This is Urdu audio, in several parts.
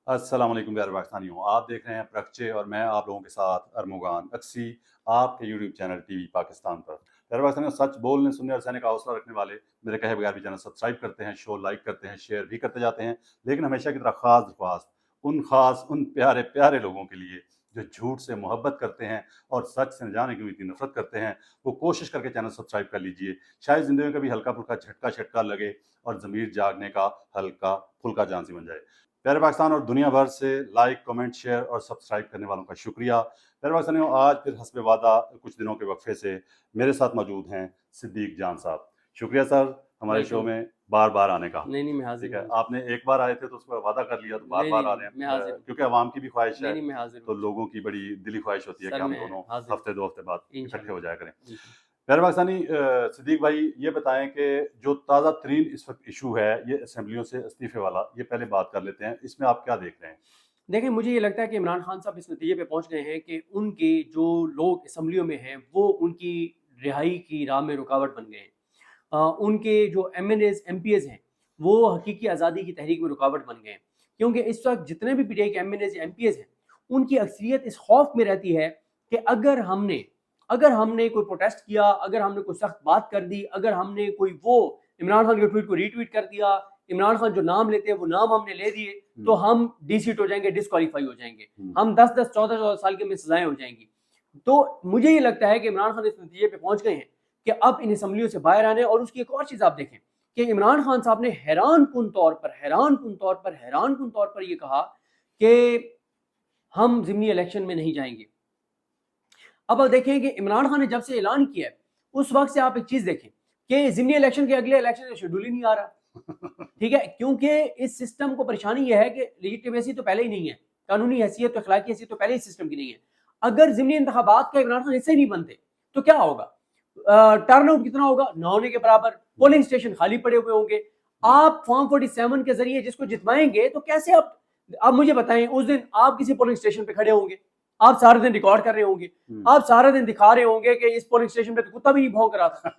السلام علیکم پیارے پاکستانیوں، آپ دیکھ رہے ہیں پرکچے اور میں آپ لوگوں کے ساتھ ارمغان اکسی آپ کے YouTube channel T V Pakistan پر۔ پیارے پاکستانیوں، سچ بولنے سننے اور سہنے کا حوصلہ رکھنے والے میرے کہے بغیر بھی چینل سبسکرائب کرتے ہیں، شو لائک کرتے ہیں، شیئر بھی کرتے جاتے ہیں، لیکن ہمیشہ کی طرح خاص ان پیارے پیارے لوگوں کے لیے جو جھوٹ سے محبت کرتے ہیں اور سچ سے نہ جانے کی اتنی نفرت کرتے ہیں، وہ کوشش کر کے چینل سبسکرائب کر لیجئے، شاید زندگی میں کبھی ہلکا پھلکا جھٹکا لگے اور ضمیر جاگنے کا ہلکا پھلکا چانس بن جائے۔ پیارے پاکستان اور دنیا بھر سے لائک، کمنٹ، شیئر اور سبسکرائب کرنے والوں کا شکریہ۔ پیارے پاکستانیوں، آج پھر حسب وعدہ کچھ دنوں کے وقفے سے میرے ساتھ موجود ہیں صدیق جان صاحب۔ شکریہ سر ہمارے شو میں بار بار آنے کا۔ نہیں میں حاضر ٹھیک ہے، آپ نے ایک بار آئے تھے تو اس پر وعدہ کر لیا، تو بار بار آ رہے ہیں کیونکہ عوام کی بھی خواہش ہے، تو لوگوں کی بڑی دلی خواہش ہوتی ہے کہ ہم دونوں ہفتے 2 ہفتے بعد اکٹھے ہو جایا کریں۔ پیارے پاکستانی، صدیق بھائی یہ بتائیں کہ جو تازہ ترین اس وقت ایشو ہے یہ اسمبلیوں سے استعفے والا، یہ پہلے بات کر لیتے ہیں، اس میں آپ کیا دیکھ رہے ہیں؟ دیکھیں، مجھے یہ لگتا ہے کہ عمران خان صاحب اس نتیجے پہ پہنچ گئے ہیں کہ ان کے جو لوگ اسمبلیوں میں ہیں وہ ان کی رہائی کی راہ میں رکاوٹ بن گئے ہیں۔ ان کے جو M N As M P As ہیں وہ حقیقی آزادی کی تحریک میں رکاوٹ بن گئے ہیں، کیونکہ اس وقت جتنے بھی پی ٹی آئی کے M N As M P As ہیں ان کی اکثریت اس خوف میں رہتی ہے کہ اگر ہم نے کوئی پروٹیسٹ کیا، اگر ہم نے کوئی سخت بات کر دی، اگر ہم نے کوئی وہ عمران خان کے ٹویٹ کو ری ٹویٹ کر دیا، عمران خان جو نام لیتے ہیں وہ نام ہم نے لے دیے، تو ہم ڈی سیٹ ہو جائیں گے، ڈسکوالیفائی ہو جائیں گے، ہم 10 14 سال کے میں سزائیں ہو جائیں گی۔ تو مجھے یہ لگتا ہے کہ عمران خان اس نتیجے پہ پہنچ گئے ہیں کہ اب ان اسمبلیوں سے باہر آنے۔ اور اس کی ایک اور چیز آپ دیکھیں کہ عمران خان صاحب نے حیران کن طور پر یہ کہا کہ ہم ضمنی الیکشن میں نہیں جائیں گے۔ اب آپ دیکھیں کہ عمران خان نے جب سے اعلان کیا ہے اس وقت سے آپ ایک چیز دیکھیں کہ ضمنی الیکشن کے اگلے الیکشن کا شیڈول ہی نہیں آ رہا، ٹھیک ہے، کیونکہ اس سسٹم کو پریشانی یہ ہے کہ لیجیٹیمیسی تو پہلے ہی نہیں ہے، قانونی حیثیت تو اخلاقی حیثیت تو پہلے ہی سسٹم کی نہیں ہے۔ اگر ضمنی انتخابات کا عمران خان اس سے نہیں بنتے تو کیا ہوگا؟ ٹرن آؤٹ کتنا ہوگا؟ نہ ہونے کے برابر، پولنگ اسٹیشن خالی پڑے ہوئے ہوں گے۔ آپ فارم 47 کے ذریعے جس کو جتوائیں گے تو کیسے آپ مجھے بتائیں، اس دن آپ کسی پولنگ اسٹیشن پہ کھڑے ہوں گے، آپ سارے دن ریکارڈ کر رہے ہوں گے، آپ سارے دن دکھا رہے ہوں گے کہ اس پولنگ اسٹیشن پہ تو کتا بھی نہیں بھونک رہا تھا،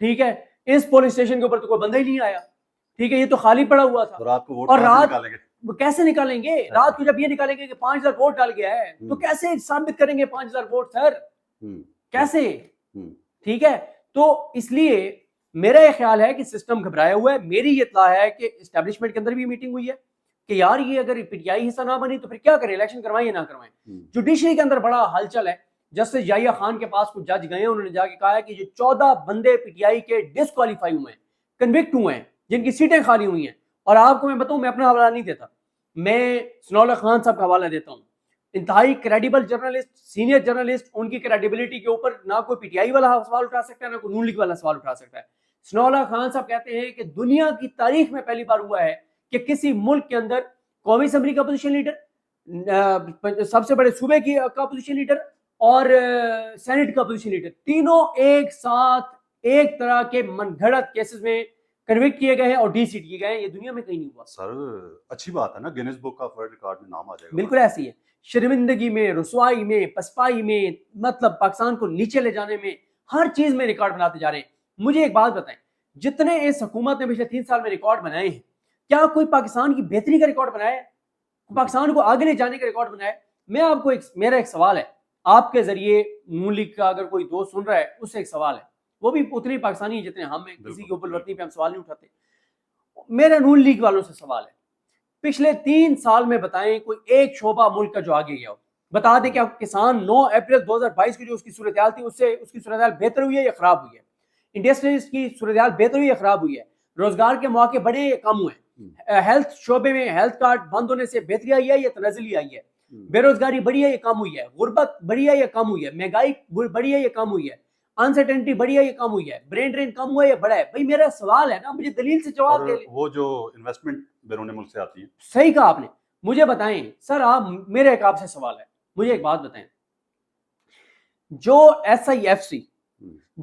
ٹھیک ہے، اس پولنگ اسٹیشن کے اوپر تو کوئی بندہ ہی نہیں آیا، ٹھیک ہے، یہ تو خالی پڑا ہوا تھا۔ اور رات کیسے نکالیں گے؟ رات کو جب یہ نکالیں گے کہ 5000 ووٹ ڈال گیا ہے تو کیسے ثابت کریں گے 5000 ووٹ سر؟ کیسے؟ ٹھیک ہے، تو اس لیے میرا یہ خیال ہے کہ سسٹم گھبرایا ہوا ہے۔ میری یہ اطلاع ہے کہ اسٹیبلشمنٹ کے اندر بھی میٹنگ ہوئی ہے کہ یار یہ اگر پی ٹی آئی حصہ نہ بنی تو پھر کیا کریں، الیکشن کروائیں یا نہ کروائیں۔ جوڈیشری کے اندر بڑا ہلچل ہے، جسٹس یحییٰ خان کے پاس کچھ جج گئے ہیں، انہوں نے جا کے کہا ہے کہ جو 14 بندے پی ٹی آئی کے ڈسکوالیفائی ہوئے ہیں، کنوکٹ ہوئے ہیں، جن کی سیٹیں خالی ہوئی ہیں، اور آپ کو میں بتاؤں میں اپنا حوالہ نہیں دیتا، میں ثناء اللہ خان صاحب کا حوالہ دیتا ہوں، انتہائی کریڈیبل جرنلسٹ، سینئر جرنلسٹ، ان کی کریڈیبلٹی کے اوپر نہ کوئی پی ٹی آئی والا سوال اٹھا سکتا ہے، نہ کوئی نون لیگ والا سوال اٹھا سکتا ہے۔ ثناء اللہ خان صاحب کہتے ہیں کہ دنیا کی تاریخ میں پہلی بار ہوا ہے کہ کسی ملک کے اندر قومی اسمبلی کا اپوزیشن لیڈر، سب سے بڑے صوبے کی کا اپوزیشن لیڈر اور سینٹ کا اپوزیشن لیڈر، تینوں ایک ساتھ ایک طرح کے من گھڑت کیسز میں کنوکٹ کیے گئے ہیں اور ڈی سیٹ کیے گئے ہیں۔ یہ دنیا میں کہیں نہیں ہوا سر، اچھی بات ہے نا، Guinness book of world record میں نام آ جائے گا۔ بالکل ایسی ہے، شرمندگی میں، رسوائی میں، پسپائی میں، مطلب پاکستان کو نیچے لے جانے میں، ہر چیز میں ریکارڈ بناتے جا رہے ہیں۔ مجھے ایک بات بتائیں، جتنے اس حکومت نے پچھلے 3 سال میں ریکارڈ بنائے ہیں، کیا کوئی پاکستان کی بہتری کا ریکارڈ بنایا ہے؟ پاکستان کو آگے لے جانے کا ریکارڈ بنایا ہے؟ میں آپ کو میرا ایک سوال ہے، آپ کے ذریعے نون لیگ کا اگر کوئی دوست سن رہا ہے اس سے ایک سوال ہے، وہ بھی اتنے پاکستانی جتنے ہم ہیں، کسی کے اوپر وطنی پہ ہم سوال نہیں اٹھاتے۔ میرا نون لیگ والوں سے سوال ہے، پچھلے 3 سال میں بتائیں کوئی ایک شعبہ ملک کا جو آگے گیا ہو، بتا دیں کہ کسان 9 اپریل 2022 کی جو اس کی صورتحال تھی، اس سے اس کی صورتحال بہتر ہوئی ہے یا خراب ہوئی ہے؟ انڈسٹریز کی صورتحال بہتر ہوئی یا خراب ہوئی ہے؟ روزگار کے مواقع بڑھے یا کم ہوئے ہیں؟ ہیلتھ شعبے میں ہیلتھ کارڈ بند ہونے سے بہتری آئی ہے یا تنزلی آئی ہے؟ بے روزگاری بڑھی ہے یا کم ہوئی ہے؟ غربت بڑھی ہے یا کم ہوئی ہے؟ مہنگائی بڑھی ہے یا کم ہوئی ہے؟ انسرٹینٹی بڑھی ہے یا کم ہوئی ہے؟ برین ڈرین کم ہوا ہے یا بڑھا ہے؟ بھائی میرا سوال ہے نا، مجھے دلیل سے جواب دے لیں۔ وہ جو انویسٹمنٹ بیرون ملک سے آتی ہے، صحیح کہا آپ نے، مجھے بتائیں سر، آپ میرے ایک آپ سے سوال ہے، مجھے ایک بات بتائیں، جو ایس آئی ایف سی،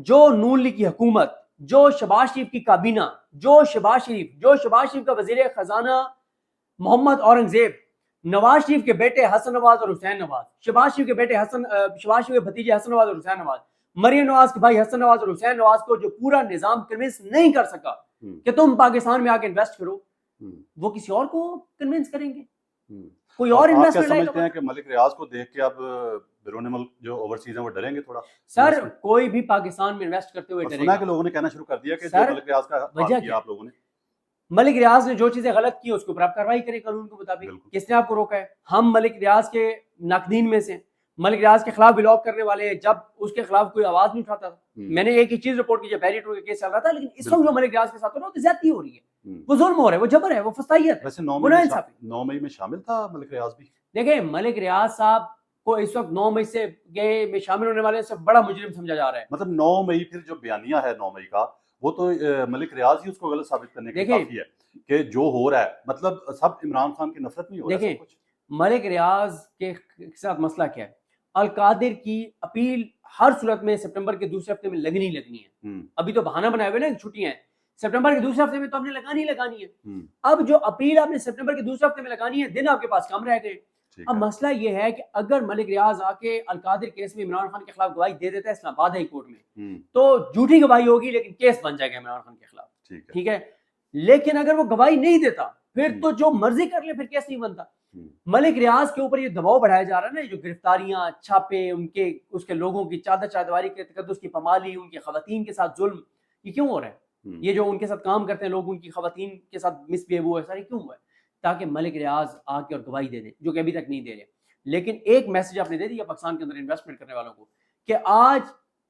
جو نون لیگ کی حکومت، جو شہباز شریف کی کابینہ، جو شہباز شریف کا وزیر خزانہ محمد اورنگزیب، نواز شریف کے بیٹے حسن نواز اور حسین نواز، شہباز شریف کے بھتیجے حسن نواز اور حسین نواز، مریم نواز کے بھائی حسن نواز اور حسین نواز کو جو پورا نظام کنونس نہیں کر سکا کہ تم پاکستان میں آ کے انویسٹ کرو، وہ کسی اور کو کنونس کریں گے؟ کوئی اور آپ کیا انویسٹمنٹ سمجھتے ہیں کہ ملک ریاض کو دیکھ کے اب بیرون ملک جو اوورسیز ہیں وہ ڈریں گے تھوڑا؟ سر کوئی بھی پاکستان میں انویسٹ کرتے ہوئے اور ڈرے سنا گا. ہے کہ لوگوں نے کہنا شروع کر دیا کہ جو سر ملک ریاض کا وجہ حال کیا کیا آپ لوگوں نے. ملک ریاض نے جو چیزیں غلط کی اس کے اوپر آپ کارروائی کریں قانون کے مطابق. بالکل. کس نے آپ کو روکا ہے؟ ہم ملک ریاض کے ناقدین میں سے ملک ریاض کے خلاف بلاگ کرنے والے ہیں. جب اس کے خلاف کوئی آواز نہیں اٹھاتا تھا میں نے ایک ہی چیز رپورٹ کی جب بیری ٹور کا کیس چل رہا تھا. لیکن اس وقت جو ملک ریاض کے ساتھ ہو رہا ہے وہ زیادتی ہو رہی ہے, وہ ظلم ہو رہا ہے, وہ جبر ہے, وہ فسطائیت ہے, ویسے وہ ناانصافی. 9 مئی میں شامل تھا ملک ریاض بھی. دیکھیں ملک ریاض صاحب کو اس وقت 9 مئی سے میں شامل ہونے والے سے بڑا مجرم سمجھا جا رہا ہے. مطلب 9 مئی پھر جو بیانیہ ہے 9 مئی کا وہ تو ملک ریاض ہی اس کو غلط ثابت کرنے کے کافی ہے کہ جو ہو رہا ہے مطلب سب عمران خان کی نفرت نہیں ہو رہا ہے. دیکھیں ملک ریاض کے ساتھ مسئلہ کیا ہے, القادر کی اپیل ہر صورت میں سپٹمبر کے دوسرے ہفتے میں لگنی ہے. ابھی تو بہانہ بنائے ہوئے نا چھٹیاں ہیں, سپٹمبر کے دوسرے ہفتے میں تو ہم نے لگانی ہے. اب جو اپیل آپ نے سپٹمبر کے دوسرے ہفتے میں لگانی ہے دن آپ کے پاس کم رہ گئے. اب مسئلہ یہ ہے کہ اگر ملک ریاض آ کے القادر کیس میں عمران خان کے خلاف گواہی دے دیتا ہے اسلام آباد ہائی کورٹ میں تو جھوٹی گواہی ہوگی لیکن کیس بن جائے گا عمران خان کے خلاف. ٹھیک ہے, لیکن اگر وہ گواہی نہیں دیتا پھر تو جو مرضی کر لے پھر کیس نہیں بنتا. ملک ریاض کے اوپر یہ دباؤ بڑھایا جا رہا ہے نا, جو گرفتاریاں, چھاپے, ان کے اس کے لوگوں کی چادر چادواری کے تقدس کی پامالی, ان کی خواتین کے ساتھ ظلم, یہ کیوں ہو رہا ہے؟ یہ جو ان کے ساتھ کام کرتے ہیں لوگ, ان کی خواتین کے ساتھ مس بہیو ہوا ہے, سارے کیوں ہوا ہے؟ تاکہ ملک ریاض آ کے اور گواہی دے دیں, جو کہ ابھی تک نہیں دے رہے. لیکن ایک میسج آپ نے دے دیا پاکستان کے اندر انویسٹمنٹ کرنے والوں کو کہ آج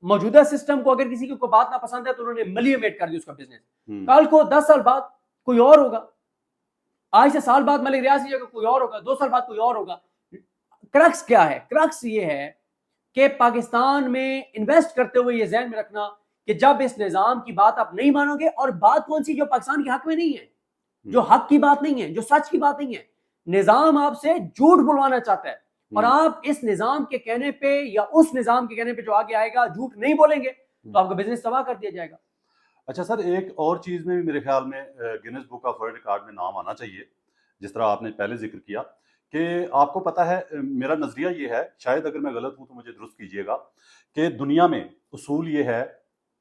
موجودہ سسٹم کو اگر کسی کو بات نہ پسند ہے تو انہوں نے ملیمیٹ کر دی اس کا بزنس. کل کو 10 سال بعد کوئی اور ہوگا, آج سے سال بعد ملک ریاض کی جگہ کوئی اور ہوگا, 2 سال بعد کوئی اور ہوگا. کرکس کیا ہے؟ کرکس یہ ہے کہ پاکستان میں انویسٹ کرتے ہوئے یہ ذہن میں رکھنا کہ جب اس نظام کی بات آپ نہیں مانو گے, اور بات کون سی جو پاکستان کے حق میں نہیں ہے, جو حق کی بات نہیں ہے, جو سچ کی بات نہیں ہے, نظام آپ سے جھوٹ بلوانا چاہتا ہے, اور آپ اس نظام کے کہنے پہ یا اس نظام کے کہنے پہ جو آگے آئے گا جھوٹ نہیں بولیں گے تو آپ کا بزنس تباہ کر دیا جائے گا. اچھا سر, ایک اور چیز میں بھی میرے خیال میں grains book of world record میں نام آنا چاہیے, جس طرح آپ نے پہلے ذکر کیا کہ آپ کو پتہ ہے, میرا نظریہ یہ ہے, شاید اگر میں غلط ہوں تو مجھے درست کیجیے گا, کہ دنیا میں اصول یہ ہے,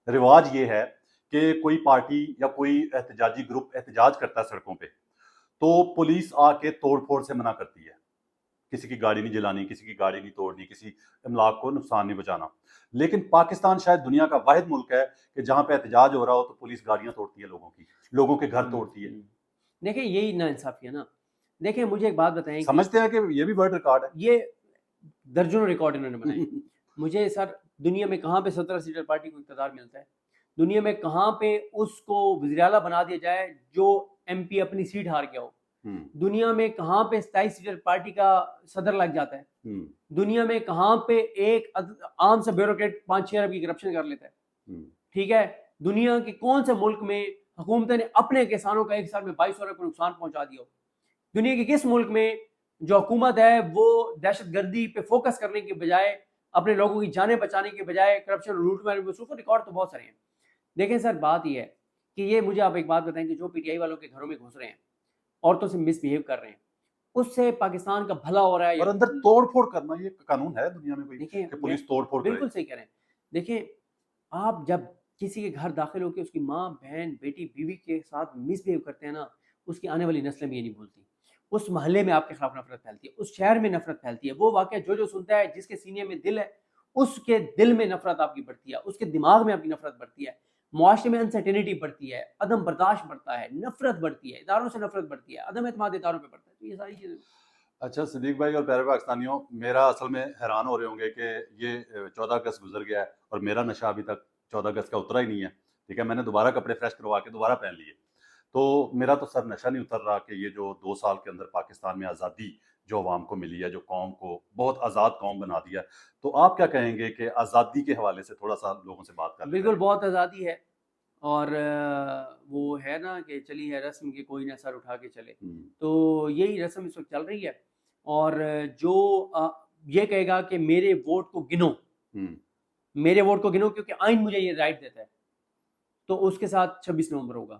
رواج یہ ہے کہ کوئی پارٹی یا کوئی احتجاجی گروپ احتجاج کرتا ہے سڑکوں پہ تو پولیس آ کے توڑ پھوڑ سے منع کرتی ہے, کسی کی گاڑی نہیں جلانی, کسی کی گاڑی نہیں توڑنی, کسی املاک کو نقصان نہیں بچانا. لیکن پاکستان شاید دنیا کا واحد ملک ہے کہ جہاں پہ احتجاج ہو رہا ہو تو پولیس گاڑیاں توڑتی ہے, لوگوں کے گھر توڑتی ہے. دیکھیں یہی ناانصافی ہے نا. دیکھیں مجھے ایک بات بتائیں, سمجھتے ہیں کہ یہ بھی ورلڈ ریکارڈ ہے؟ یہ درجنوں ریکارڈ انہوں نے بنائے. مجھے سر دنیا میں کہاں پہ 17 سیٹر پارٹی کو اقتدار ملتا ہے, دنیا میں کہاں پہ اس کو وزیر اعلیٰ بنا دیا جائے جو ایم پی اپنی سیٹ ہار گیا ہو, دنیا میں کہاں پہ 27 سیٹر پارٹی کا صدر لگ جاتا ہے, دنیا میں کہاں پہ ایک عام سے بیوروکریٹ 5-6 ارب کی کرپشن کر لیتا ہے. ٹھیک ہے, دنیا کے کون سے ملک میں حکومتیں نے اپنے کسانوں کا ایک سال میں 22 ارب کو نقصان پہنچا دیا ہو؟ دنیا کے کس ملک میں جو حکومت ہے وہ دہشت گردی پہ فوکس کرنے کے بجائے, اپنے لوگوں کی جانیں بچانے کے بجائے کرپشن لوٹ میں ریکارڈ تو بہت سارے ہیں. دیکھیں سر بات یہ ہے کہ یہ مجھے آپ ایک بات بتائیں کہ جو پی ٹی آئی والوں کے گھروں میں گھس رہے ہیں, عورتوں سے مس بہیو کر رہے ہیں, اس سے پاکستان کا بھلا ہو رہا ہے, اور اندر توڑ پھوڑ کرنا یہ قانون ہے دنیا میں کوئی دیکھیں کہ پولیس توڑ پھوڑ کرے؟ بالکل صحیح کہہ رہے ہیں. دیکھیں آپ جب کسی کے گھر داخل ہو کے اس کی ماں, بہن, بیٹی, بیوی کے ساتھ مس بہیو کرتے ہیں نا, اس کی آنے والی نسلیں بھی یہ نہیں بھولتی. اس محلے میں آپ کے خلاف نفرت پھیلتی ہے, اس شہر میں نفرت پھیلتی ہے. وہ واقعہ جو سنتا ہے, جس کے سینے میں دل ہے, اس کے دل میں نفرت آپ کی بڑھتی ہے, اس کے دماغ میں آپ کی نفرت بڑھتی ہے, معاشرے میں انسرٹینٹی بڑھتی ہے, عدم برداشت بڑھتا ہے, نفرت بڑھتی ہے, اداروں سے نفرت بڑھتی ہے, عدم اعتماد اداروں پہ بڑھتا ہے. تو یہ ساری چیزیں. اچھا صدیق بھائی اور پیارے پاکستانیوں, میرا اصل میں حیران ہو رہے ہوں گے کہ یہ 14 اگست گزر گیا ہے اور میرا نشہ ابھی تک 14 اگست کا اترا ہی نہیں ہے. ٹھیک ہے, میں نے دوبارہ کپڑے فریش کروا کے دوبارہ پہن لیے, تو میرا تو سر نشہ نہیں اتر رہا کہ یہ جو 2 سال کے اندر پاکستان میں آزادی جو عوام کو ملی ہے, جو قوم کو بہت آزاد قوم بنا دیا ہے, تو آپ کیا کہیں گے کہ آزادی کے حوالے سے تھوڑا سا لوگوں سے بات کر لیں؟ بالکل بہت آزادی ہے, اور وہ ہے نا کہ چلی ہے رسم کہ کوئی نہ سر اٹھا کے چلے, تو یہی رسم اس وقت چل رہی ہے. اور جو یہ کہے گا کہ میرے ووٹ کو گنو, میرے ووٹ کو گنو کیونکہ آئین مجھے یہ رائٹ دیتا ہے, تو اس کے ساتھ 26 نومبر ہوگا.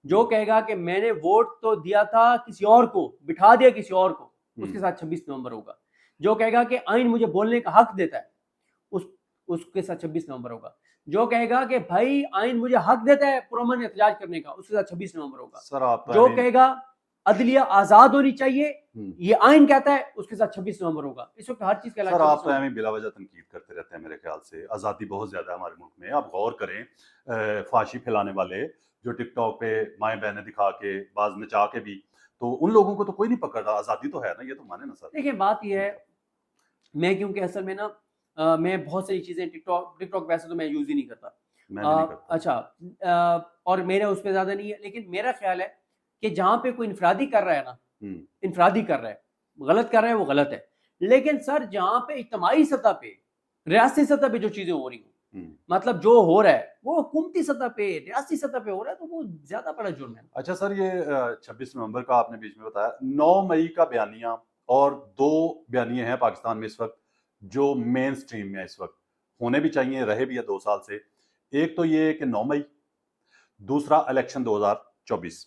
جو کہے گا کہ میں نے ووٹ تو دیا تھا کسی اور کو, بٹھا دیا کسی اور کو, اس کے ساتھ 26 نومبر ہوگا. جو کہے گا کہ آئین مجھے بولنے کا حق دیتا ہے, اس کے ساتھ 26 نومبر ہوگا. جو کہے گا کہ بھائی آئین مجھے حق دیتا ہے پرامن احتجاج کرنے کا, اس کے ساتھ 26 نومبر ہوگا. جو کہے گا عدلیہ آزاد ہونی چاہیے، ہم۔ یہ آئین کہتا ہے، اس کے ساتھ 26 نومبر ہوگا. اس وقت ہر چیز کا سر آپ تو ایویں بلا وجہ تنقید کرتے رہتے ہیں، میرے خیال سے آزادی بہت زیادہ ہے ہمارے ملک میں. آپ غور کریں، فحاشی پھیلانے والے جو ٹک ٹاک پہ مائیں بہنیں دکھا کے بعض نچا کے بھی، تو ان لوگوں کو تو کوئی نہیں پکڑ رہا. آزادی تو ہے نا، یہ تو مانے نا سر. دیکھیں بات یہ ہے، میں کیونکہ اصل میں نا میں بہت ساری چیزیں ٹک ٹاک ویسے تو میں یوز ہی نہیں کرتا. میں بھی نہیں کرتا. اچھا، اور میرا اس پہ زیادہ نہیں ہے، لیکن میرا خیال ہے کہ جہاں پہ کوئی انفرادی کر رہا ہے نا، انفرادی کر رہا ہے، غلط کر رہا ہے، وہ غلط ہے. لیکن سر جہاں پہ اجتماعی سطح پہ، ریاستی سطح پہ جو چیزیں ہو رہی ہیں، مطلب جو ہو رہا ہے وہ حکومتی سطح پہ، ریاستی سطح پہ ہو رہا ہے، تو وہ زیادہ بڑا جرم ہے. اچھا سر، یہ 26 نومبر کا آپ نے بیچ میں بتایا، 9 مئی کا بیانیہ اور 2 بیانیے ہیں پاکستان میں اس وقت جو مین سٹریم میں اس وقت ہونے بھی چاہیے، رہے بھی ہے 2 سال سے. ایک تو یہ کہ 9 مئی، دوسرا الیکشن 2024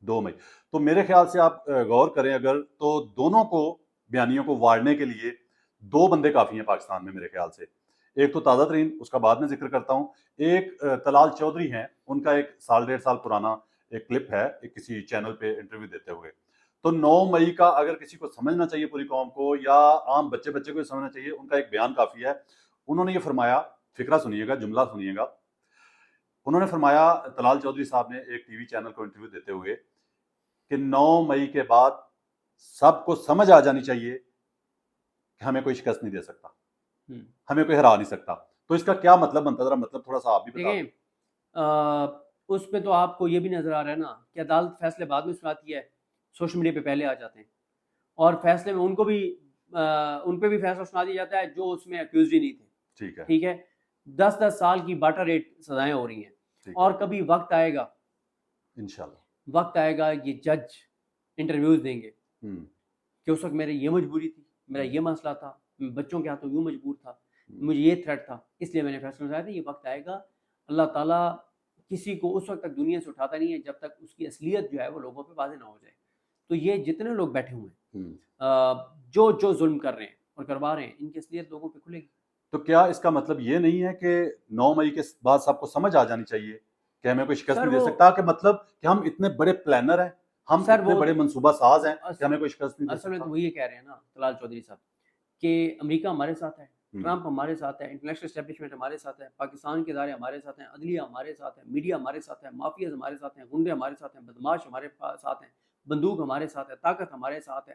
2 مئی. تو میرے خیال سے آپ غور کریں اگر، تو دونوں کو بیانیوں کو واڑنے کے لیے 2 بندے کافی ہیں پاکستان میں میرے خیال سے. ایک تو تازہ ترین، اس کا بعد میں ذکر کرتا ہوں، ایک طلال چودھری ہیں، ان کا ایک 1.5 سال پرانا ایک کلپ ہے ایک کسی چینل پہ انٹرویو دیتے ہوئے. تو 9 مئی کا اگر کسی کو سمجھنا چاہیے پوری قوم کو، یا عام بچے کو سمجھنا چاہیے، ان کا ایک بیان کافی ہے. انہوں نے یہ فرمایا، فقرہ سنیے گا، جملہ سنیے گا. انہوں نے فرمایا، طلال چودھری صاحب نے ایک ٹی وی چینل کو انٹرویو دیتے ہوئے، کہ 9 مئی کے بعد سب کو سمجھ آ جانی چاہیے کہ ہمیں کوئی شکست نہیں دے سکتا، ہمیں کوئی ہرا نہیں سکتا. تو اس کا کیا مطلب بنتا ہے؟ مطلب تھوڑا سا آپ بھی بتا دیں. دیکھیں اس پہ تو آپ کو یہ بھی نظر آ رہا ہے نا کہ عدالت فیصلے بعد میں سناتی ہے، سوشل میڈیا پہ پہلے آ جاتے ہیں، اور فیصلے میں ان پہ بھی فیصلہ سنا دیا جاتا ہے جو اس میں اکیوزڈ ہی نہیں تھے. ٹھیک ہے، 10 سال کی باٹا ریٹ سزائیں ہو رہی ہیں. اور کبھی وقت آئے گا، انشاءاللہ وقت آئے گا، یہ جج انٹرویوز دیں گے کہ اس وقت میرے یہ مجبوری تھی، میرا یہ مسئلہ تھا، میں بچوں کے ہاتھوں یوں مجبور تھا، مجھے یہ تھریٹ تھا، اس لیے میں نے فیصلہ اٹھایا تھا. یہ وقت آئے گا، اللہ تعالیٰ کسی کو اس وقت تک دنیا سے اٹھاتا نہیں ہے جب تک اس کی اصلیت جو ہے وہ لوگوں پہ واضح نہ ہو جائے. تو یہ جتنے لوگ بیٹھے ہوئے ہیں جو ظلم کر رہے ہیں اور کروا رہے ہیں، ان کی اصلیت لوگوں پہ کھلے گی. تو کیا اس کا مطلب یہ نہیں ہے کہ 9 مئی کے بعد سب کو سمجھ آ جانی چاہیے کہ ہمیں کوئی شکست نہیں دے سکتا؟ کہ مطلب کہ ہم اتنے بڑے پلانر ہیں، ہم اتنے بڑے منصوبہ ساز ہیں کہ ہمیں کوئی شکست نہیں دے سکتا. اصل میں تو وہی کہہ رہے ہیں نا طلال چودھری صاحب کہ امریکہ ہمارے ساتھ ہے، ٹرمپ ہمارے ساتھ ہے، انٹرنیشنل اسٹیبلشمنٹ ہمارے ساتھ ہے، پاکستان کے ادارے ہمارے ساتھ ہیں، عدلیہ ہمارے ساتھ ہے، میڈیا ہمارے ساتھ ہے، مافیاز ہمارے ساتھ ہیں، گنڈے ہمارے ساتھ ہیں، بدماش ہمارے ساتھ ہیں، بندوق ہمارے ساتھ ہے، طاقت ہمارے ساتھ ہے،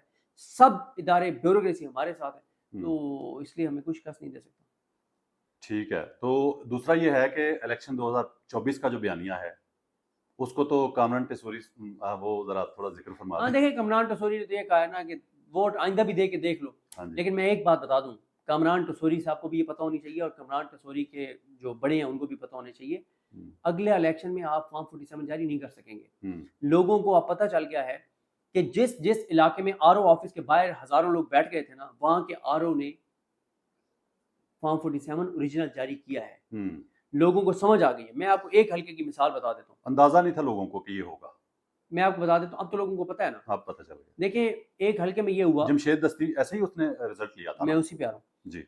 سب ادارے بیوروکریسی ہمارے ساتھ ہے. تو اس لیے ہمیں کچھ شکست نہیں دے سکتا. ٹھیک ہے. تو دوسرا یہ ہے کہ الیکشن 2024 کا جو بیانیہ ہے اس کو تو کامران ٹیسوری وہ ذرا تھوڑا ذکر فرما دیں. ہاں دیکھیں، کامران ٹیسوری نے تو یہ کہا ہے نا کہ ووٹ آئندہ بھی دے کے دیکھ لو. لیکن میں ایک بات بتا دوں، کامران ٹیسوری صاحب کو بھی یہ پتہ ہونی چاہیے، اور کامران ٹیسوری کے جو بڑے ہیں ان کو بھی پتہ ہونا چاہیے، اگلے الیکشن میں آپ فارم 47 جاری نہیں کر سکیں گے. لوگوں کو اب پتہ چل گیا ہے کہ جس علاقے میں آر او آفس کے باہر ہزاروں لوگ بیٹھ گئے تھے نا، وہاں کے آر او نے فارم 47 اوریجنل جاری کیا ہے. لوگوں کو سمجھ آ گئی ہے. میں آپ کو ایک حلقے کی مثال بتا دیتا ہوں. اندازہ نہیں تھا لوگوں کو کہ یہ ہوگا. میں آپ کو بتا دیتا ہوں، اب تو لوگوں کو پتہ ہے نا. اب پتہ چل گیا. دیکھیں ایک حلقے میں یہ ہوا، جمشید دستی ایسے ہی اس نے رزلٹ لیا تھا. میں اسی پہ آ رہا ہوں جی.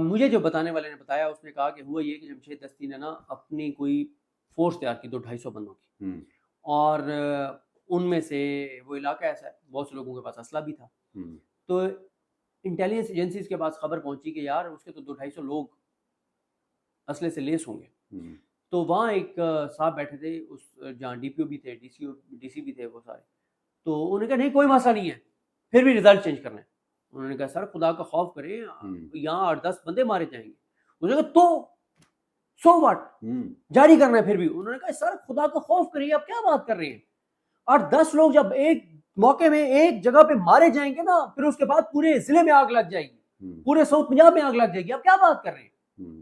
مجھے جو بتانے والے نے بتایا، اس نے کہا کہ ہوا یہ کہ جمشید دستی نے نا اپنی کوئی فورس تیار کی 200-250 بندوں کی، اور ان میں سے وہ علاقہ ایسا ہے بہت سے لوگوں کے پاس اسلحہ بھی تھا. تو انٹیلیجنس ایجنسیز کے پاس خبر پہنچی کہ یار اس کے تو 200-250 لوگ اسلحے سے لیس ہوں گے. تو وہاں ایک صاحب بیٹھے تھے، اس جہاں ڈی پی او بھی تھے، ڈی سی بھی تھے، وہ سارے. تو انہوں نے کہا نہیں کوئی مسئلہ نہیں ہے، پھر بھی رزلٹ چینج کرنا ہے. انہوں نے کہا سر خدا کا خوف کریں، یہاں 8-10 بندے مارے جائیں گے. انہوں نے کہا تو سو واٹ، جاری کرنا ہے پھر بھی. انہوں نے کہا سر خدا کا خوف کریں، آپ کیا بات کر رہے ہیں؟ 8-10 لوگ جب ایک موقع میں ایک جگہ پہ مارے جائیں گے نا، پھر اس کے بعد پورے ضلع میں آگ لگ جائے گی، پورے ساؤتھ پنجاب میں آگ لگ جائے گی. آپ کیا بات کر رہے ہیں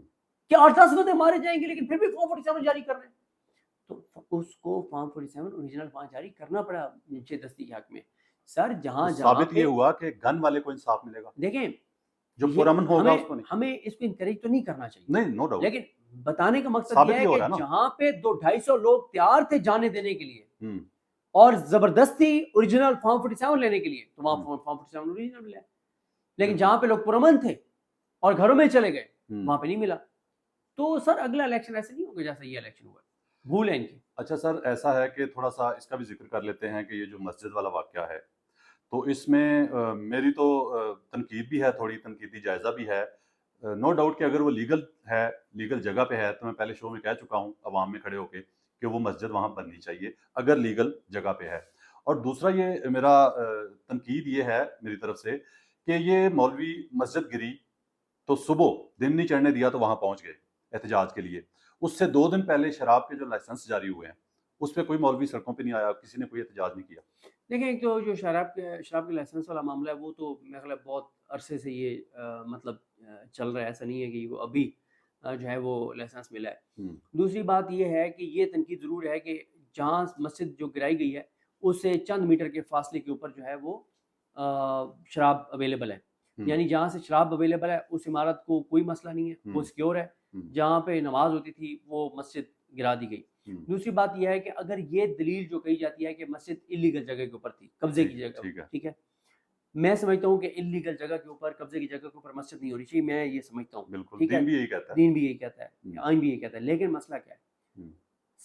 کہ 8-10 بندے مارے جائیں گے لیکن پھر بھی فارم 47 جاری کر رہے ہیں؟ تو اس کو فارم 47 اوریجنل 5 جاری کرنا پڑا جمشید دستی کے حق میں. سر جہاں ثابت یہ ہوا کہ گن والے کو انصاف ملے گا. دیکھیں جو پرامن ہوگا اس کو نہیں. ہمیں اس کو انکریج تو نہیں کرنا چاہیے، نہیں، نو ڈاؤٹ. لیکن بتانے کا مقصد یہ ہے کہ جہاں پہ 200-250 لوگ تیار تھے جانے دینے کے لیے اور زبردستی اوریجنل فارم 47 لینے کے لیے، تو وہاں فارم 47 اوریجنل ملا. لیکن جہاں پہ لوگ پرامن تھے اور گھروں میں چلے گئے، وہاں پہ نہیں ملا. تو سر اگلا الیکشن ایسے نہیں ہوگا جیسا یہ الیکشن ہوا. بھول ہے ان کی. اچھا سر، ایسا ہے کہ تھوڑا سا اس کا بھی ذکر کر لیتے ہیں کہ یہ جو مسجد والا واقعہ ہے، تو اس میں میری تو تنقید بھی ہے، تھوڑی تنقیدی جائزہ بھی ہے. نو ڈاؤٹ کہ اگر وہ لیگل ہے، لیگل جگہ پہ ہے، تو میں پہلے شو میں کہہ چکا ہوں عوام میں کھڑے ہو کے کہ وہ مسجد وہاں بننی چاہیے اگر لیگل جگہ پہ ہے. اور دوسرا یہ میرا تنقید یہ ہے میری طرف سے کہ یہ مولوی مسجد گری تو صبح دن نہیں چڑھنے دیا تو وہاں پہنچ گئے احتجاج کے لیے. اس سے 2 دن پہلے شراب کے جو لائسنس جاری ہوئے ہیں اس پہ کوئی مولوی سڑکوں پہ نہیں آیا، کسی نے کوئی احتجاج نہیں کیا. دیکھیں ایک تو جو شراب کے لائسنس والا معاملہ ہے وہ تو میرا خیال ہے بہت عرصے سے یہ مطلب چل رہا ہے. ایسا نہیں ہے کہ وہ ابھی جو ہے وہ لائسنس ملا ہے. دوسری بات یہ ہے کہ یہ تنقید ضرور ہے کہ جہاں مسجد جو گرائی گئی ہے اس سے چند میٹر کے فاصلے کے اوپر جو ہے وہ شراب اویلیبل ہے. یعنی جہاں سے شراب اویلیبل ہے اس عمارت کو کوئی مسئلہ نہیں ہے، وہ سیکیور ہے. جہاں پہ نماز ہوتی تھی وہ مسجد گرا دی گئی. دوسری بات یہ ہے کہ اگر یہ دلیل جو کہی جاتی ہے کہ مسجد الیگل جگہ کے اوپر تھی، قبضے کی جگہ، ٹھیک ہے، میں سمجھتا ہوں کہ الیگل جگہ کے اوپر، قبضے کی جگہ کے اوپر مسجد نہیں ہونی چاہیے. میں یہ سمجھتا ہوں، بالکل، ٹھیک ہے، دین بھی یہی کہتا ہے، دین بھی یہی کہتا ہے، آئین بھی یہی کہتا ہے. لیکن مسئلہ کیا ہے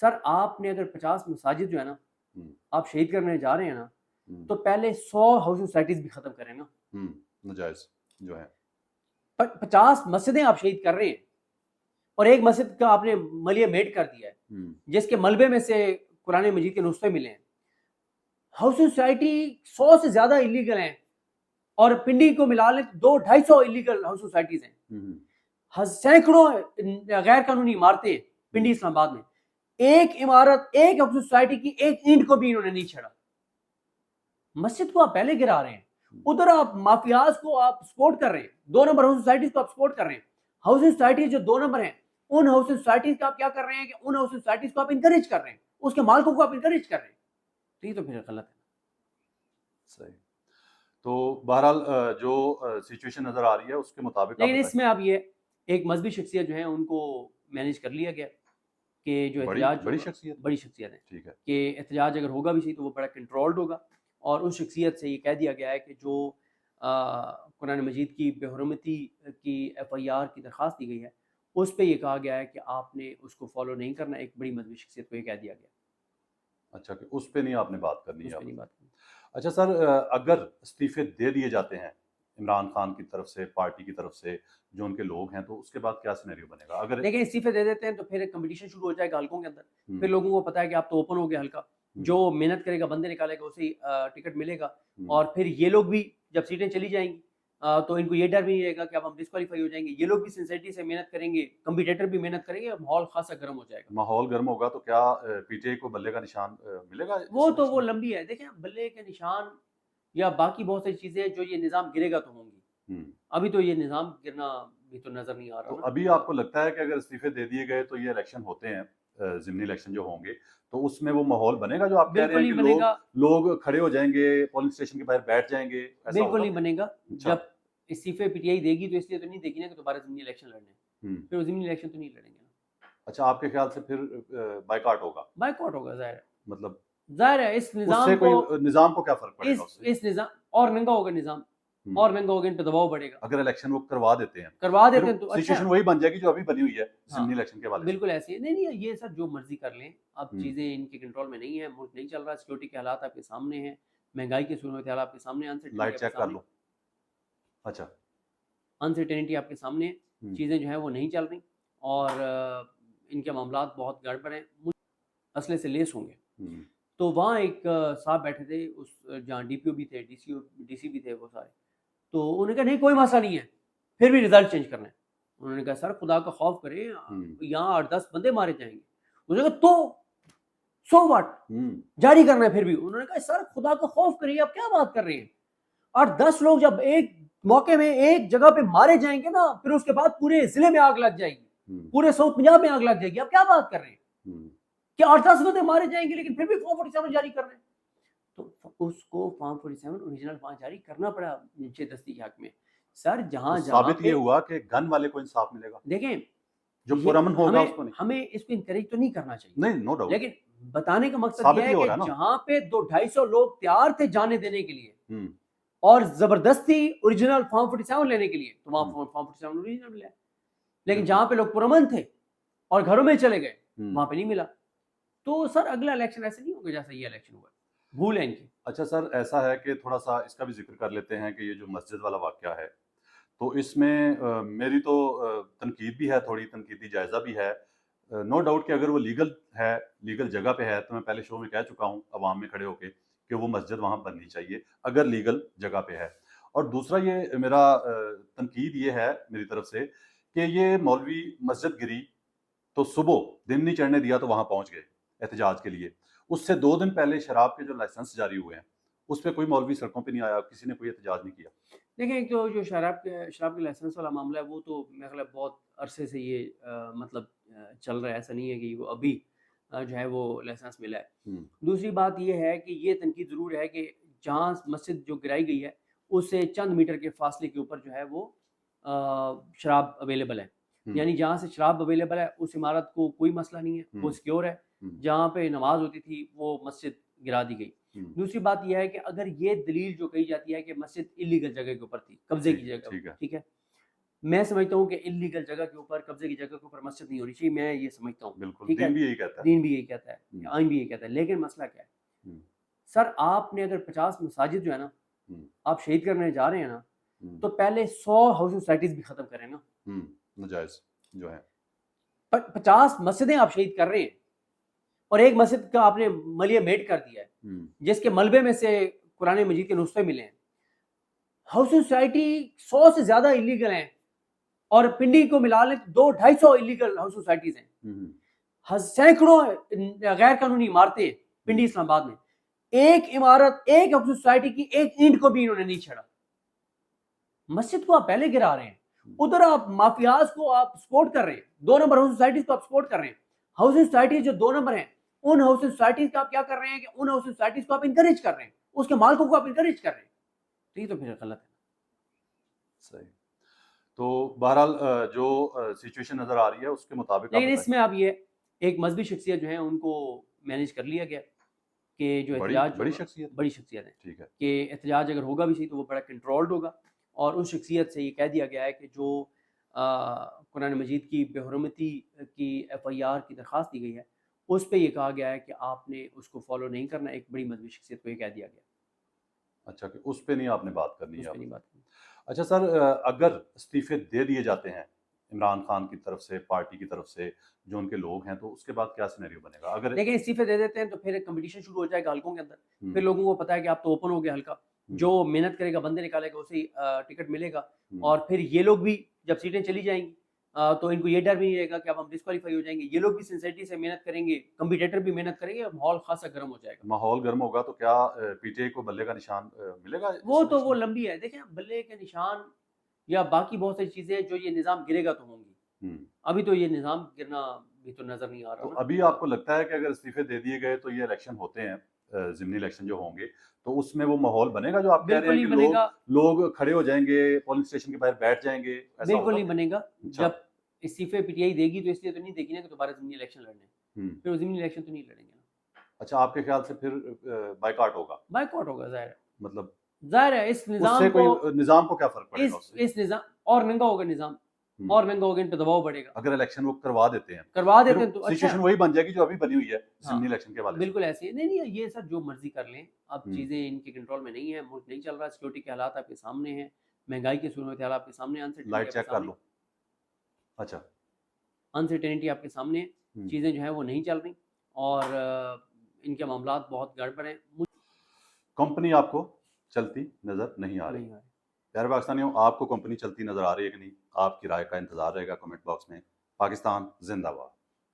سر، آپ نے اگر 50 مساجد جو ہے نا آپ شہید کرنے جا رہے ہیں نا، تو پہلے 100 ہاؤسنگ سوسائٹیز بھی ختم کریں نا. نجائز جو ہے 50 مسجدیں آپ شہید کر رہے ہیں اور ایک مسجد کا آپ نے ملیہ میٹ کر دیا ہے جس کے ملبے میں سے قرآن مجید کے نسخے ملے ہیں. ہاؤسنگ سوسائٹی 100 سے زیادہ الیگل ہیں اور پنڈی کو ملا لیں 200-250 الیگل ہاؤسنگ سوسائٹیز ہیں. سینکڑوں غیر قانونی عمارتیں پنڈی اسلام آباد میں. ایک عمارت، ایک ہاؤسنگ سوسائٹی کی ایک اینٹ کو بھی انہوں نے نہیں چھڑا. مسجد کو آپ پہلے گرا رہے ہیں، ادھر آپ مافیاز کو آپ سپورٹ کر رہے ہیں، 2 نمبر ہاؤسنگ سوسائٹیز کو آپ سپورٹ کر رہے ہیں. ہاؤسنگ سوسائٹیز جو 2 نمبر ہیں ان ہاؤسنگ سوسائٹیز کا آپ کیا کر رہے ہیں کہ ان ہاؤسنگ سوسائٹیز کو آپ انکریج کر رہے ہیں، اس کے مالکوں کو آپ انکریج کر رہے ہیں. تو یہ تو پھر غلط ہے. صحیح. تو بہرحال جو سچویشن نظر آ رہی ہے اس کے مطابق، لیکن اس میں اب یہ ایک مذہبی شخصیت جو ہیں ان کو مینیج کر لیا گیا کہ جو احتجاج بڑی شخصیت ہے، ٹھیک ہے، کہ احتجاج اگر ہوگا بھی صحیح تو وہ بڑا کنٹرولڈ ہوگا. اور اس شخصیت سے یہ کہہ دیا گیا ہے کہ جو قرآن مجید کی بے حرمتی کی FIR کی درخواست دی گئی ہے اس پہ یہ کہا گیا ہے کہ آپ نے اس کو فالو نہیں کرنا. ایک بڑی مذہبی شخصیت کو یہ کہہ دیا گیا. اچھا کہ اس پہ نہیں آپ نے بات کرنی ہے. اس پہ نہیں بات کرنی. اچھا سر، اگر استعفے دے دیے جاتے ہیں عمران خان کی طرف سے، پارٹی کی طرف سے، جو ان کے لوگ ہیں، تو اس کے بعد کیا سینیریو بنے گا؟ اگر لیکن استعفے دے دیتے ہیں تو پھر کمپٹیشن شروع ہو جائے گا حلقوں کے اندر. پھر لوگوں کو پتا ہے کہ آپ تو اوپن ہو گیا حلقہ، جو محنت کرے گا، بندے نکالے گا، اسے ٹکٹ ملے گا. اور پھر یہ لوگ بھی جب سیٹیں چلی جائیں گی تو ان کو یہ ڈر بھی نہیں رہے گا کہ اب ہم ڈسکوالیفائی ہو جائیں گے. یہ لوگ بھی سنسیئرٹی سے محنت کریں گے، کمپیٹیٹر بھی محنت کریں گے، ماحول خاصا گرم ہو جائے گا. ماحول گرم ہوگا تو کیا PTI کو بلے کا نشان ملے گا؟ وہ لمبی ہے. دیکھیں بلے کے نشان یا باقی بہت ساری چیزیں جو یہ نظام گرے گا تو ہوں گی. ابھی تو یہ نظام گرنا بھی تو نظر نہیں آ رہا. تو ابھی آپ کو لگتا ہے کہ اگر استعفے دے دیے گئے تو یہ الیکشن ہوتے ہیں، ضمنی الیکشن جو ہوں گے، تو اس میں وہ ماحول بنے گا جو آپ کہہ رہے ہیں کہ لوگ کھڑے ہو جائیں گے، پولنگ اسٹیشن کے باہر بیٹھ جائیں گے؟ بالکل نہیں بنے گا. جب استعفے PTI دے گی تو اس لیے تو نہیں دے گی نا کہ دوبارہ ضمنی الیکشن لڑنے، پھر وہ ضمنی الیکشن تو نہیں لڑیں گے. اچھا، آپ کے خیال سے پھر بائیکاٹ ہوگا؟ بائیکاٹ ہوگا، ظاہر ہے. مطلب ظاہر ہے اس نظام کو کیا فرق پڑے گا؟ اس نظام اور مہنگا ہوگا، نظام اور مہنگا ہوگا، ان پہ دباؤ بڑھے گا. اگر الیکشن وہ کروا دیتے ہیں تو سچویشن وہی بن جائے گی جو ابھی بنی ہوئی ہے ضمنی الیکشن کے حوالے سے. بالکل ایسی ہے. نہیں یہ سر جو مرضی کر لیں، اب چیزیں ان کے کنٹرول میں نہیں ہیں، ملک نہیں چل رہا، سیکورٹی کے حالات آپ کے سامنے ہیں، مہنگائی کی صورتحال آپ کے سامنے، لائٹ چیک کر لو. اچھا، انسرٹینٹی آپ کے سامنے، چیزیں جو ہیں وہ نہیں چل رہی اور ان کے معاملات بہت گڑبڑ ہیں، اسلحے سے لیس ہوں گے. تو وہاں ایک صاحب بیٹھے تھے، اس جہاں DPO بھی تھے، DC بھی تھے، وہ سارے. تو انہوں نے کہا نہیں کوئی مسئلہ نہیں ہے، پھر بھی رزلٹ چینج کرنا ہے. انہوں نے کہا سر خدا کا خوف کریں، یہاں 8-10 بندے مارے جائیں گے. انہوں نے کہا تو سو واٹ، جاری کرنا ہے پھر بھی. انہوں نے کہا سر خدا کا خوف کریے، آپ کیا بات کر رہے ہیں؟ 8-10 لوگ جب ایک موقع میں ایک جگہ پہ مارے جائیں گے نا، پھر اس کے بعد پورے ضلع میں آگ لگ جائے گی، پورے ساؤتھ پنجاب میں آگ لگ جائے گی. آپ کیا بات کر رہے ہیں کہ 8-10 بندے مارے جائیں گے لیکن پھر بھی فارم 47 جاری کر رہے ہیں؟ تو اس کو فارم 47 اوریجنل فارم جاری کرنا پڑا نیچے دستی کے حق میں. سر جہاں ثابت یہ ہوا کہ گن والے کو انصاف ملے گا. دیکھیں جو پرامن ہوگا اس کو نہیں. ہمیں اس کو انکریج تو نہیں کرنا چاہیے، نہیں، نو ڈاؤٹ، لیکن بتانے کا مقصد یہ ہے کہ جہاں پہ 200-250 لوگ تیار تھے جانے دینے کے لیے اور زبردستی اوریجنل فارم 47 لینے کے لیے، تو وہاں فارم 47 اوریجنل ملا. لیکن جہاں پہ لوگ پرامن تھے اور گھروں میں چلے گئے وہاں پہ نہیں ملا. تو سر اگلا الیکشن ایسے نہیں ہوگا جیسا یہ الیکشن ہوا, بھول ہے ان کی. اچھا سر, ایسا ہے کہ تھوڑا سا اس کا بھی ذکر کر لیتے ہیں کہ یہ جو مسجد والا واقعہ ہے, تو اس میں میری تو تنقید بھی ہے, تھوڑی تنقیدی جائزہ بھی ہے. نو ڈاؤٹ کہ اگر وہ لیگل ہے, لیگل جگہ پہ ہے, تو میں پہلے شو میں کہہ چکا ہوں عوام میں کھڑے ہو کے کہ وہ مسجد وہاں بننی چاہیے اگر لیگل جگہ پہ ہے. اور دوسرا یہ میرا تنقید یہ ہے میری طرف سے کہ یہ مولوی مسجد گری تو صبح دن نہیں چڑھنے دیا تو وہاں پہنچ گئے احتجاج کے لیے. اس سے 2 دن پہلے شراب کے جو لائسنس جاری ہوئے ہیں اس پہ کوئی مولوی سڑکوں پہ نہیں آیا, کسی نے کوئی احتجاج نہیں کیا. دیکھیں ایک تو جو شراب کے لائسنس والا معاملہ ہے وہ تو میرا خیال ہے بہت عرصے سے یہ مطلب چل رہا ہے, ایسا نہیں ہے کہ وہ ابھی جو ہے وہ لائسنس ملا ہے. دوسری بات یہ ہے کہ یہ تنقید ضرور ہے کہ جہاں مسجد جو گرائی گئی ہے اس سے چند میٹر کے فاصلے کے اوپر جو ہے وہ شراب اویلیبل ہے, یعنی جہاں سے شراب اویلیبل ہے اس عمارت کو کوئی مسئلہ نہیں ہے, وہ سیکیور ہے. جہاں پہ نماز ہوتی تھی وہ مسجد گرا دی گئی. دوسری بات یہ ہے کہ اگر یہ دلیل جو کہی جاتی ہے کہ مسجد انلیگل جگہ کے اوپر تھی, قبضے کی جگہ, ٹھیک ہے, میں سمجھتا ہوں کہ انلیگل جگہ کے اوپر, قبضے کی جگہ کے اوپر مسجد نہیں ہونی چاہیے, میں یہ سمجھتا ہوں. بالکل, ٹھیک ہے, دین بھی یہی کہتا ہے, دین بھی یہی کہتا ہے, آئین بھی یہی کہتا ہے. لیکن مسئلہ کیا ہے سر, آپ نے اگر 50 مساجد جو ہے نا آپ شہید کرنے جا رہے ہیں نا, تو پہلے 100 ہاؤس سوسائٹیز بھی ختم کریں نا, نجائز جو ہے. 50 مسجدیں آپ شہید کر رہے ہیں اور ایک مسجد کا آپ نے ملیہ میٹ کر دیا ہے جس کے ملبے میں سے قرآن مجید کے نسخے ملے ہیں. ہاؤس سوسائٹی 100 سے زیادہ انلیگل ہیں, اور پنڈی کو ملا لیں 200-250 انلیگل ہاؤس سوسائٹیز ہیں. سینکڑوں غیر قانونی عمارتیں ہیں پنڈی اسلام آباد میں. ایک عمارت, ایک ہاؤس سوسائٹی کی ایک اینٹ کو بھی انہوں نے نہیں چھڑا. مسجد کو آپ پہلے گرا رہے ہیں, ادھر آپ مافیاز کو آپ سپورٹ کر رہے ہیں, 2 نمبر ہاؤس سوسائٹیز کو آپ سپورٹ کر رہے ہیں. ہاؤس سوسائٹیز جو 2 نمبر ہیں ان ہاؤس سوسائٹیز کا آپ کیا کر رہے ہیں کہ ان ہاؤس سوسائٹیز کو آپ انکریج کر رہے ہیں, اس کے مالکوں کو آپ انکریج کر رہے ہیں. تو یہ تو پھر غلط ہے. صحیح. تو بہرحال جو سچویشن نظر آ رہی ہے اس کے مطابق, لیکن اس میں اب یہ ایک مذہبی شخصیت جو ہیں ان کو مینیج کر لیا گیا کہ جو احتجاج بڑی شخصیت ہے, ٹھیک ہے, کہ احتجاج اگر ہوگا بھی صحیح تو وہ بڑا کنٹرولڈ ہوگا. اور اس شخصیت سے یہ کہہ دیا گیا ہے کہ جو قرآن مجید کی بے حرمتی کی FIR کی درخواست دی گئی ہے اس پہ یہ کہا گیا ہے کہ آپ نے اس کو فالو نہیں کرنا. ایک بڑی مذہبی شخصیت کو یہ کہہ دیا گیا. اچھا, کہ اس پہ نہیں آپ نے بات کرنی ہے. بات. اچھا سر, اگر استعفے دے دیے جاتے ہیں عمران خان کی طرف سے, پارٹی کی طرف سے, جو ان کے لوگ ہیں, تو اس کے بعد کیا سینیریو بنے گا؟ اگر لیکن استعفے دے دیتے ہیں تو پھر کمپٹیشن شروع ہو جائے گا حلقوں کے اندر. پھر لوگوں کو پتا ہے کہ آپ تو اوپن ہو گیا حلقہ, جو محنت کرے گا, بندے نکالے گا, اسے ٹکٹ ملے گا. اور پھر یہ لوگ بھی جب سیٹیں چلی جائیں گی تو ان کو یہ ڈر بھی نہیں رہے گا کہ اب ہم ڈسکوالیفائی ہو جائیں گے. یہ لوگ بھی سنسیئرٹی سے محنت کریں گے, کمپیٹیٹر بھی محنت کریں گے, ماحول خاصا گرم ہو جائے گا. ماحول گرم ہوگا تو کیا PTI کو بلے کا نشان ملے گا؟ وہ لمبی ہے. دیکھیں بلے کے نشان یا باقی بہت ساری چیزیں جو یہ نظام گرے گا تو ہوں گی. ابھی تو یہ نظام گرنا بھی تو نظر نہیں آ رہا. تو ابھی آپ کو لگتا ہے کہ اگر استعفے دے دیے گئے تو یہ الیکشن ہوتے ہیں, ضمنی الیکشن جو ہوں گے, تو اس میں وہ ماحول بنے گا جو آپ کہہ رہے ہیں کہ لوگ کھڑے ہو جائیں گے, پولنگ اسٹیشن کے باہر بیٹھ جائیں گے؟ بالکل نہیں بنے گا. جب استعفے PTI دے گی تو اس لیے تو نہیں دے گی نا کہ دوبارہ ضمنی الیکشن لڑنے, پھر ضمنی الیکشن تو نہیں لڑیں گے. اچھا, آپ کے خیال سے پھر بائیکاٹ ہوگا؟ بائیکاٹ ہوگا, ظاہر ہے. مطلب ظاہر ہے اس نظام کو کیا فرق پڑے گا؟ اس نظام اور مہنگا ہوگا, نظام اور مہنگا ہوگا, ان پہ دباؤ بڑھے گا. اگر الیکشن وہ کروا دیتے ہیں تو سچویشن وہی بن جائے گی جو ابھی بنی ہوئی ہے ضمنی الیکشن کے بعد. بالکل ایسی ہے. نہیں یہ سر جو مرضی کر لیں, اب چیزیں ان کے کنٹرول میں نہیں ہیں, ملک نہیں چل رہا, سیکورٹی کے حالات آپ کے سامنے ہیں, مہنگائی کے صورتحال آپ کے سامنے, لائٹ چیک کر لو. اچھا, انسرٹینٹی آپ کے سامنے, چیزیں جو ہیں وہ نہیں چل رہی اور ان کے معاملات بہت گڑبڑ ہیں. کمپنی آپ کو چلتی نظر نہیں آ رہی. پیارے پاکستانیوں, آپ کو کمپنی چلتی نظر آ رہی ہے کہ نہیں؟ آپ کی رائے کا انتظار رہے گا کمنٹ باکس میں. پاکستان زندہ باد.